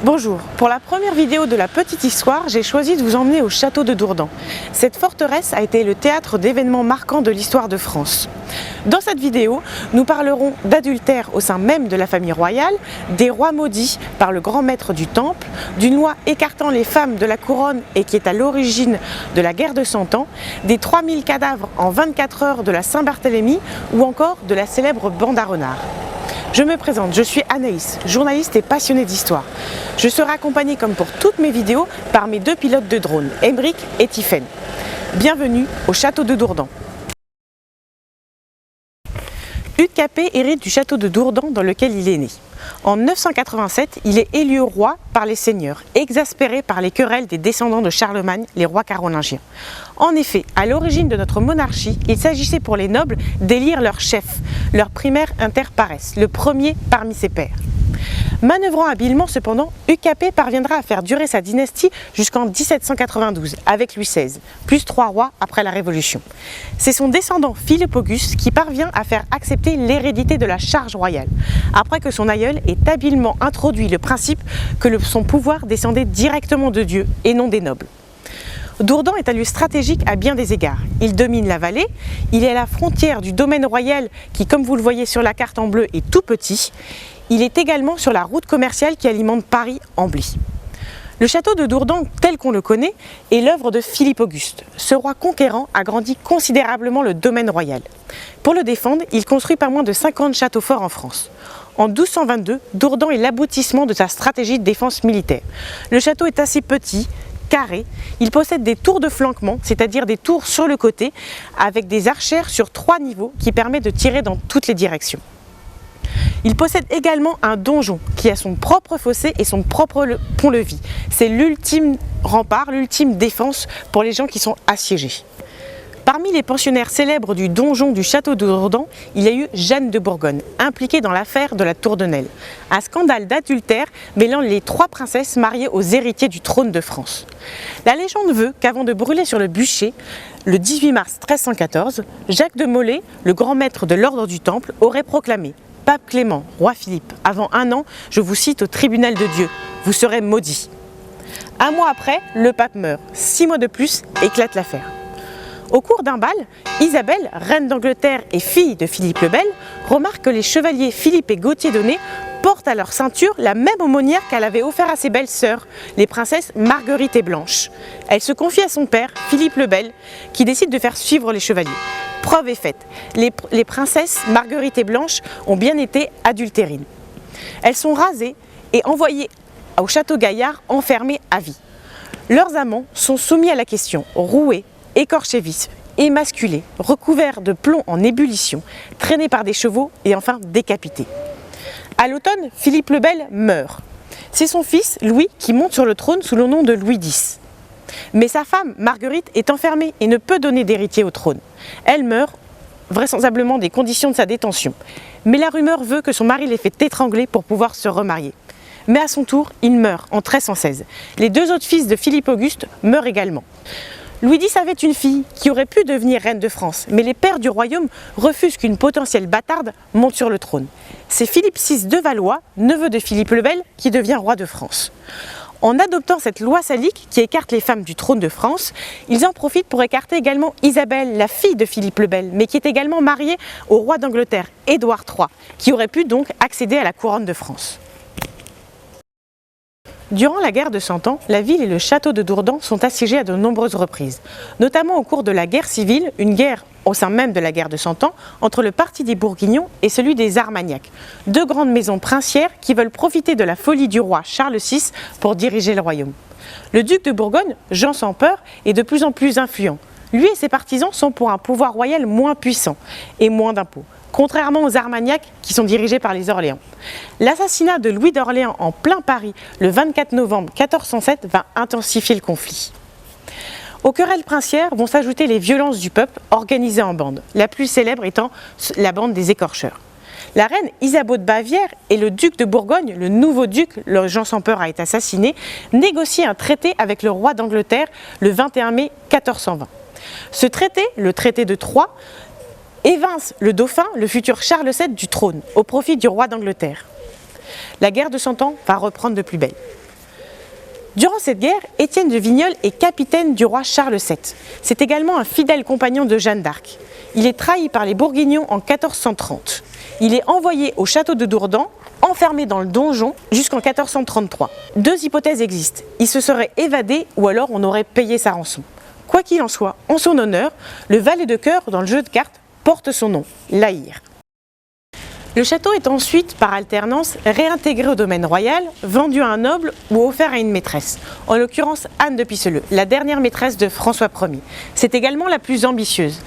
Bonjour, pour la première vidéo de la petite histoire, j'ai choisi de vous emmener au château de Dourdan. Cette forteresse a été le théâtre d'événements marquants de l'histoire de France. Dans cette vidéo, nous parlerons d'adultère au sein même de la famille royale, des rois maudits par le grand maître du temple, d'une loi écartant les femmes de la couronne et qui est à l'origine de la guerre de 100 ans, des 3000 cadavres en 24 heures de la Saint-Barthélemy ou encore de la célèbre bande à renards. Je me présente, je suis Anaïs, journaliste et passionnée d'histoire. Je serai accompagnée comme pour toutes mes vidéos par mes deux pilotes de drone, Emric et Tiffaine. Bienvenue au château de Dourdan. Hugues Capet hérite du château de Dourdan dans lequel il est né. En 987, il est élu roi par les seigneurs, exaspérés par les querelles des descendants de Charlemagne, les rois carolingiens. En effet, à l'origine de notre monarchie, il s'agissait pour les nobles d'élire leur chef, leur primaire inter pares, le premier parmi ses pairs. Manœuvrant habilement cependant, Hugues Capet parviendra à faire durer sa dynastie jusqu'en 1792 avec Louis XVI, plus 3 rois après la Révolution. C'est son descendant Philippe Auguste qui parvient à faire accepter l'hérédité de la charge royale, après que son aïeul ait habilement introduit le principe que son pouvoir descendait directement de Dieu et non des nobles. Dourdan est un lieu stratégique à bien des égards. Il domine la vallée, il est à la frontière du domaine royal qui, comme vous le voyez sur la carte en bleu, est tout petit. Il est également sur la route commerciale qui alimente Paris-Ambly. Le château de Dourdan, tel qu'on le connaît, est l'œuvre de Philippe Auguste. Ce roi conquérant agrandit considérablement le domaine royal. Pour le défendre, il construit pas moins de 50 châteaux forts en France. En 1222, Dourdan est l'aboutissement de sa stratégie de défense militaire. Le château est assez petit, carré, il possède des tours de flanquement, c'est-à-dire des tours sur le côté, avec des archères sur 3 niveaux qui permettent de tirer dans toutes les directions. Il possède également un donjon qui a son propre fossé et son propre pont-levis. C'est l'ultime rempart, l'ultime défense pour les gens qui sont assiégés. Parmi les pensionnaires célèbres du donjon du château de Dourdan, il y a eu Jeanne de Bourgogne, impliquée dans l'affaire de la Tour de Nesle. Un scandale d'adultère mêlant les 3 princesses mariées aux héritiers du trône de France. La légende veut qu'avant de brûler sur le bûcher, le 18 mars 1314, Jacques de Molay, le grand maître de l'ordre du Temple, aurait proclamé: Pape Clément, roi Philippe, avant 1 an, je vous cite au tribunal de Dieu, vous serez maudit. 1 mois après, le pape meurt. 6 mois de plus, éclate l'affaire. Au cours d'un bal, Isabelle, reine d'Angleterre et fille de Philippe le Bel, remarque que les chevaliers Philippe et Gauthier d'Aunay portent à leur ceinture la même aumônière qu'elle avait offert à ses belles-sœurs, les princesses Marguerite et Blanche. Elle se confie à son père, Philippe le Bel, qui décide de faire suivre les chevaliers. Preuve est faite, les princesses Marguerite et Blanche ont bien été adultérines. Elles sont rasées et envoyées au château Gaillard, enfermées à vie. Leurs amants sont soumis à la question, roués, écorchés vifs, émasculés, recouverts de plomb en ébullition, traînés par des chevaux et enfin décapités. À l'automne, Philippe le Bel meurt. C'est son fils, Louis, qui monte sur le trône sous le nom de Louis X. Mais sa femme, Marguerite, est enfermée et ne peut donner d'héritier au trône. Elle meurt, vraisemblablement des conditions de sa détention. Mais la rumeur veut que son mari l'ait fait étrangler pour pouvoir se remarier. Mais à son tour, il meurt en 1316. Les 2 autres fils de Philippe Auguste meurent également. Louis X avait une fille qui aurait pu devenir reine de France, mais les pairs du royaume refusent qu'une potentielle bâtarde monte sur le trône. C'est Philippe VI de Valois, neveu de Philippe le Bel, qui devient roi de France. En adoptant cette loi salique qui écarte les femmes du trône de France, ils en profitent pour écarter également Isabelle, la fille de Philippe le Bel, mais qui est également mariée au roi d'Angleterre, Édouard III, qui aurait pu donc accéder à la couronne de France. Durant la guerre de 100 ans, la ville et le château de Dourdan sont assiégés à de nombreuses reprises, notamment au cours de la guerre civile, une guerre au sein même de la guerre de 100 ans, entre le parti des Bourguignons et celui des Armagnacs, 2 grandes maisons princières qui veulent profiter de la folie du roi Charles VI pour diriger le royaume. Le duc de Bourgogne, Jean sans peur, est de plus en plus influent. Lui et ses partisans sont pour un pouvoir royal moins puissant et moins d'impôts, contrairement aux Armagnacs qui sont dirigés par les Orléans. L'assassinat de Louis d'Orléans en plein Paris le 24 novembre 1407 va intensifier le conflit. Aux querelles princières vont s'ajouter les violences du peuple organisées en bandes, la plus célèbre étant la bande des écorcheurs. La reine Isabeau de Bavière et le duc de Bourgogne, le nouveau duc, Jean sans peur a été assassiné, négocient un traité avec le roi d'Angleterre le 21 mai 1420. Ce traité, le traité de Troyes, évince le dauphin, le futur Charles VII, du trône, au profit du roi d'Angleterre. La guerre de 100 ans va reprendre de plus belle. Durant cette guerre, Étienne de Vigneulles est capitaine du roi Charles VII. C'est également un fidèle compagnon de Jeanne d'Arc. Il est trahi par les Bourguignons en 1430. Il est envoyé au château de Dourdan, enfermé dans le donjon jusqu'en 1433. Deux hypothèses existent. Il se serait évadé ou alors on aurait payé sa rançon. Quoi qu'il en soit, en son honneur, le valet de cœur dans le jeu de cartes porte son nom, La Hire. Le château est ensuite, par alternance, réintégré au domaine royal, vendu à un noble ou offert à une maîtresse, en l'occurrence Anne de Pisseleu, la dernière maîtresse de François Ier. C'est également la plus ambitieuse.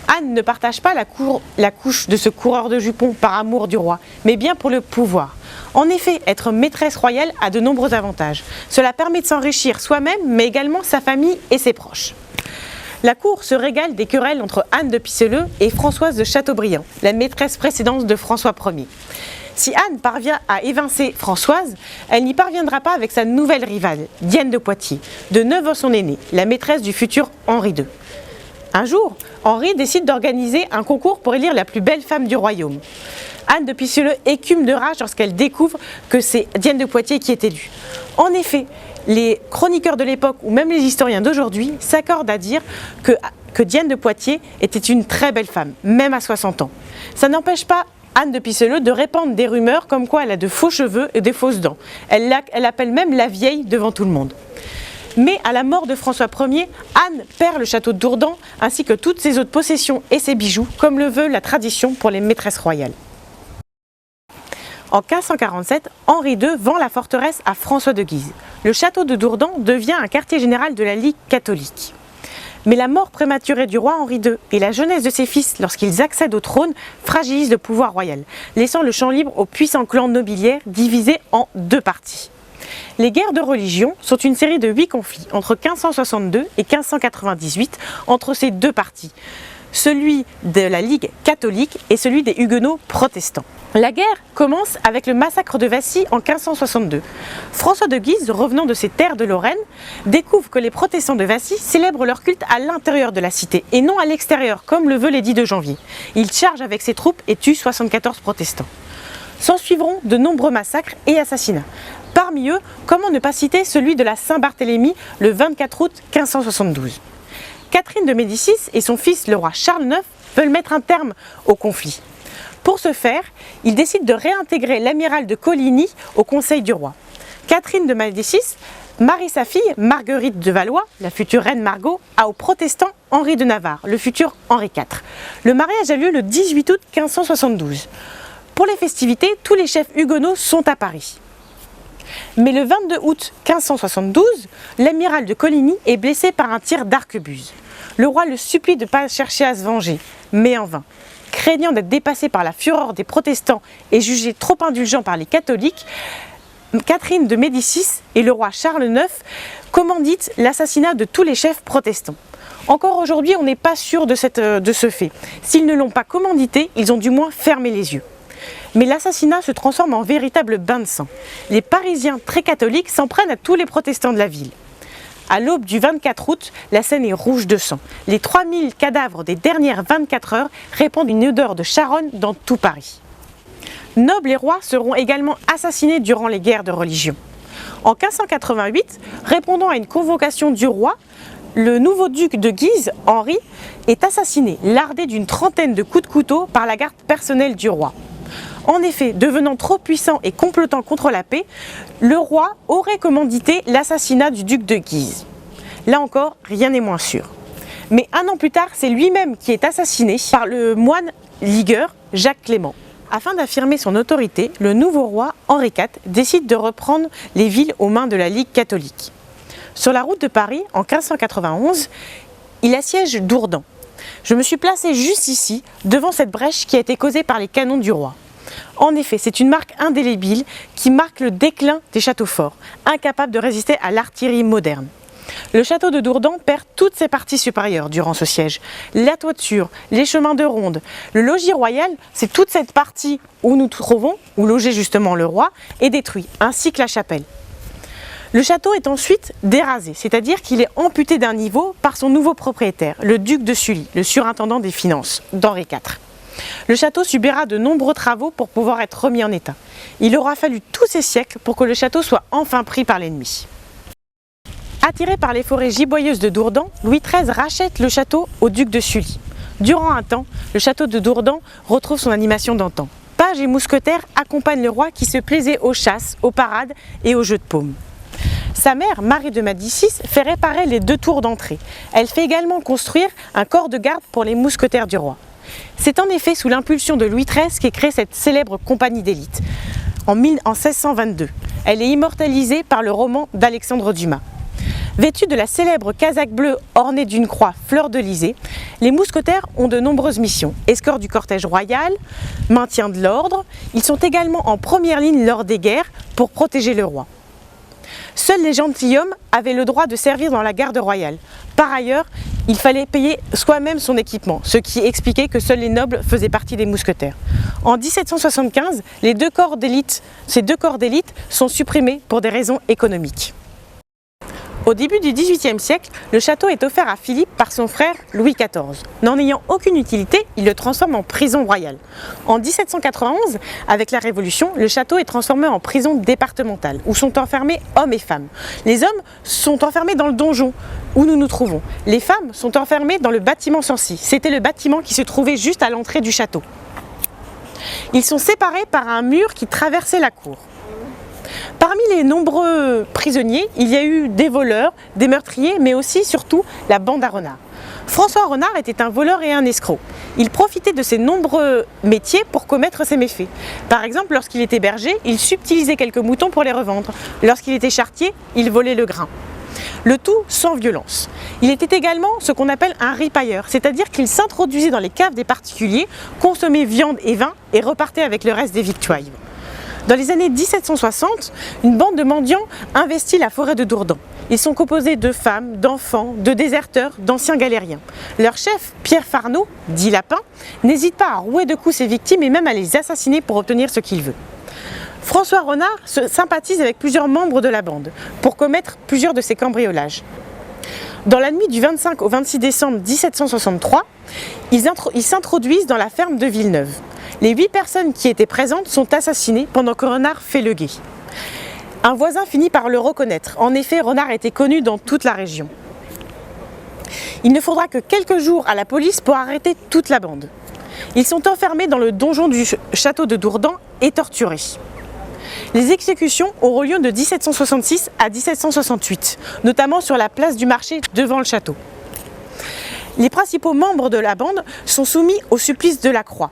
Anne ne partage pas la couche de ce coureur de jupons par amour du roi, mais bien pour le pouvoir. En effet, être maîtresse royale a de nombreux avantages. Cela permet de s'enrichir soi-même, mais également sa famille et ses proches. La cour se régale des querelles entre Anne de Pisseleu et Françoise de Chateaubriand, la maîtresse précédente de François Ier. Si Anne parvient à évincer Françoise, elle n'y parviendra pas avec sa nouvelle rivale, Diane de Poitiers, de 9 ans son aînée, la maîtresse du futur Henri II. Un jour, Henri décide d'organiser un concours pour élire la plus belle femme du royaume. Anne de Pisseleu écume de rage lorsqu'elle découvre que c'est Diane de Poitiers qui est élue. En effet, les chroniqueurs de l'époque ou même les historiens d'aujourd'hui s'accordent à dire que Diane de Poitiers était une très belle femme, même à 60 ans. Ça n'empêche pas Anne de Pisseleu de répandre des rumeurs comme quoi elle a de faux cheveux et des fausses dents. Elle appelle même la vieille devant tout le monde. Mais à la mort de François Ier, Anne perd le château de Dourdan ainsi que toutes ses autres possessions et ses bijoux, comme le veut la tradition pour les maîtresses royales. En 1547, Henri II vend la forteresse à François de Guise. Le château de Dourdan devient un quartier général de la Ligue catholique. Mais la mort prématurée du roi Henri II et la jeunesse de ses fils lorsqu'ils accèdent au trône fragilisent le pouvoir royal, laissant le champ libre aux puissants clans nobiliaires divisés en deux parties. Les guerres de religion sont une série de 8 conflits entre 1562 et 1598 entre ces deux partis, celui de la Ligue catholique et celui des Huguenots protestants. La guerre commence avec le massacre de Vassy en 1562. François de Guise, revenant de ses terres de Lorraine, découvre que les protestants de Vassy célèbrent leur culte à l'intérieur de la cité et non à l'extérieur, comme le veut l'édit de janvier. Il charge avec ses troupes et tue 74 protestants. S'ensuivront de nombreux massacres et assassinats. Parmi eux, comment ne pas citer celui de la Saint-Barthélemy le 24 août 1572. Catherine de Médicis et son fils le roi Charles IX veulent mettre un terme au conflit. Pour ce faire, ils décident de réintégrer l'amiral de Coligny au conseil du roi. Catherine de Médicis marie sa fille Marguerite de Valois, la future reine Margot, au protestant Henri de Navarre, le futur Henri IV. Le mariage a lieu le 18 août 1572. Pour les festivités, tous les chefs huguenots sont à Paris. Mais le 22 août 1572, l'amiral de Coligny est blessé par un tir d'arquebuse. Le roi le supplie de ne pas chercher à se venger, mais en vain. Craignant d'être dépassé par la fureur des protestants et jugé trop indulgent par les catholiques, Catherine de Médicis et le roi Charles IX commanditent l'assassinat de tous les chefs protestants. Encore aujourd'hui, on n'est pas sûr de ce fait. S'ils ne l'ont pas commandité, ils ont du moins fermé les yeux. Mais l'assassinat se transforme en véritable bain de sang. Les Parisiens très catholiques s'en prennent à tous les protestants de la ville. À l'aube du 24 août, la Seine est rouge de sang. Les 3000 cadavres des dernières 24 heures répandent une odeur de charogne dans tout Paris. Nobles et rois seront également assassinés durant les guerres de religion. En 1588, répondant à une convocation du roi, le nouveau duc de Guise, Henri, est assassiné, lardé d'une trentaine de coups de couteau par la garde personnelle du roi. En effet, devenant trop puissant et complotant contre la paix, le roi aurait commandité l'assassinat du duc de Guise. Là encore, rien n'est moins sûr. Mais un an plus tard, c'est lui-même qui est assassiné par le moine ligueur Jacques Clément. Afin d'affirmer son autorité, le nouveau roi, Henri IV, décide de reprendre les villes aux mains de la Ligue catholique. Sur la route de Paris, en 1591, il assiège Dourdan. Je me suis placée juste ici, devant cette brèche qui a été causée par les canons du roi. En effet, c'est une marque indélébile qui marque le déclin des châteaux forts, incapables de résister à l'artillerie moderne. Le château de Dourdan perd toutes ses parties supérieures durant ce siège. La toiture, les chemins de ronde, le logis royal, c'est toute cette partie où nous trouvons, où logeait justement le roi, est détruit, ainsi que la chapelle. Le château est ensuite dérasé, c'est-à-dire qu'il est amputé d'un niveau par son nouveau propriétaire, le duc de Sully, le surintendant des finances d'Henri IV. Le château subira de nombreux travaux pour pouvoir être remis en état. Il aura fallu tous ces siècles pour que le château soit enfin pris par l'ennemi. Attiré par les forêts giboyeuses de Dourdan, Louis XIII rachète le château au duc de Sully. Durant un temps, le château de Dourdan retrouve son animation d'antan. Pages et mousquetaires accompagnent le roi qui se plaisait aux chasses, aux parades et aux jeux de paume. Sa mère, Marie de Médicis, fait réparer les 2 tours d'entrée. Elle fait également construire un corps de garde pour les mousquetaires du roi. C'est en effet sous l'impulsion de Louis XIII qu'est créée cette célèbre compagnie d'élite, en 1622. Elle est immortalisée par le roman d'Alexandre Dumas. Vêtus de la célèbre casaque bleue ornée d'une croix fleur-de-lysée, les mousquetaires ont de nombreuses missions. Escorte du cortège royal, maintien de l'ordre, ils sont également en première ligne lors des guerres pour protéger le roi. Seuls les gentilshommes avaient le droit de servir dans la garde royale. Par ailleurs, il fallait payer soi-même son équipement, ce qui expliquait que seuls les nobles faisaient partie des mousquetaires. En 1775, ces 2 corps d'élite sont supprimés pour des raisons économiques. Au début du XVIIIe siècle, le château est offert à Philippe par son frère Louis XIV. N'en ayant aucune utilité, il le transforme en prison royale. En 1791, avec la Révolution, le château est transformé en prison départementale, où sont enfermés hommes et femmes. Les hommes sont enfermés dans le donjon, où nous nous trouvons. Les femmes sont enfermées dans le bâtiment Sancy. C'était le bâtiment qui se trouvait juste à l'entrée du château. Ils sont séparés par un mur qui traversait la cour. Parmi les nombreux prisonniers, il y a eu des voleurs, des meurtriers, mais aussi, surtout, la bande à Renard. François Renard était un voleur et un escroc. Il profitait de ses nombreux métiers pour commettre ses méfaits. Par exemple, lorsqu'il était berger, il subtilisait quelques moutons pour les revendre. Lorsqu'il était charretier, il volait le grain. Le tout sans violence. Il était également ce qu'on appelle un ripailleur, c'est-à-dire qu'il s'introduisait dans les caves des particuliers, consommait viande et vin et repartait avec le reste des victuailles. Dans les années 1760, une bande de mendiants investit la forêt de Dourdan. Ils sont composés de femmes, d'enfants, de déserteurs, d'anciens galériens. Leur chef, Pierre Farneau, dit Lapin, n'hésite pas à rouer de coups ses victimes et même à les assassiner pour obtenir ce qu'il veut. François Renard se sympathise avec plusieurs membres de la bande pour commettre plusieurs de ces cambriolages. Dans la nuit du 25 au 26 décembre 1763, ils s'introduisent dans la ferme de Villeneuve. Les 8 personnes qui étaient présentes sont assassinées pendant que Renard fait le guet. Un voisin finit par le reconnaître. En effet, Renard était connu dans toute la région. Il ne faudra que quelques jours à la police pour arrêter toute la bande. Ils sont enfermés dans le donjon du château de Dourdan et torturés. Les exécutions auront lieu de 1766 à 1768, notamment sur la place du marché devant le château. Les principaux membres de la bande sont soumis au supplice de la croix.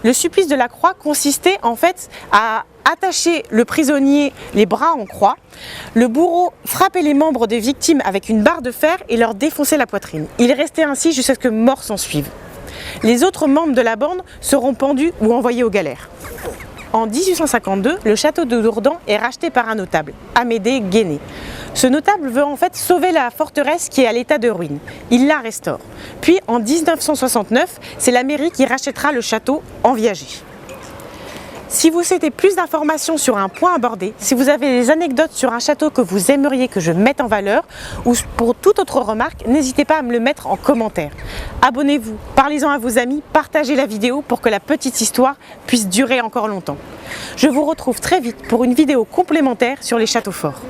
Le supplice de la croix consistait en fait à attacher le prisonnier les bras en croix. Le bourreau frappait les membres des victimes avec une barre de fer et leur défonçait la poitrine. Il restait ainsi jusqu'à ce que mort s'en suive. Les autres membres de la bande seront pendus ou envoyés aux galères. En 1852, le château de Dourdan est racheté par un notable, Amédée Guéné. Ce notable veut en fait sauver la forteresse qui est à l'état de ruine. Il la restaure. Puis en 1969, c'est la mairie qui rachètera le château en viager. Si vous souhaitez plus d'informations sur un point abordé, si vous avez des anecdotes sur un château que vous aimeriez que je mette en valeur ou pour toute autre remarque, n'hésitez pas à me le mettre en commentaire. Abonnez-vous, parlez-en à vos amis, partagez la vidéo pour que la petite histoire puisse durer encore longtemps. Je vous retrouve très vite pour une vidéo complémentaire sur les châteaux forts.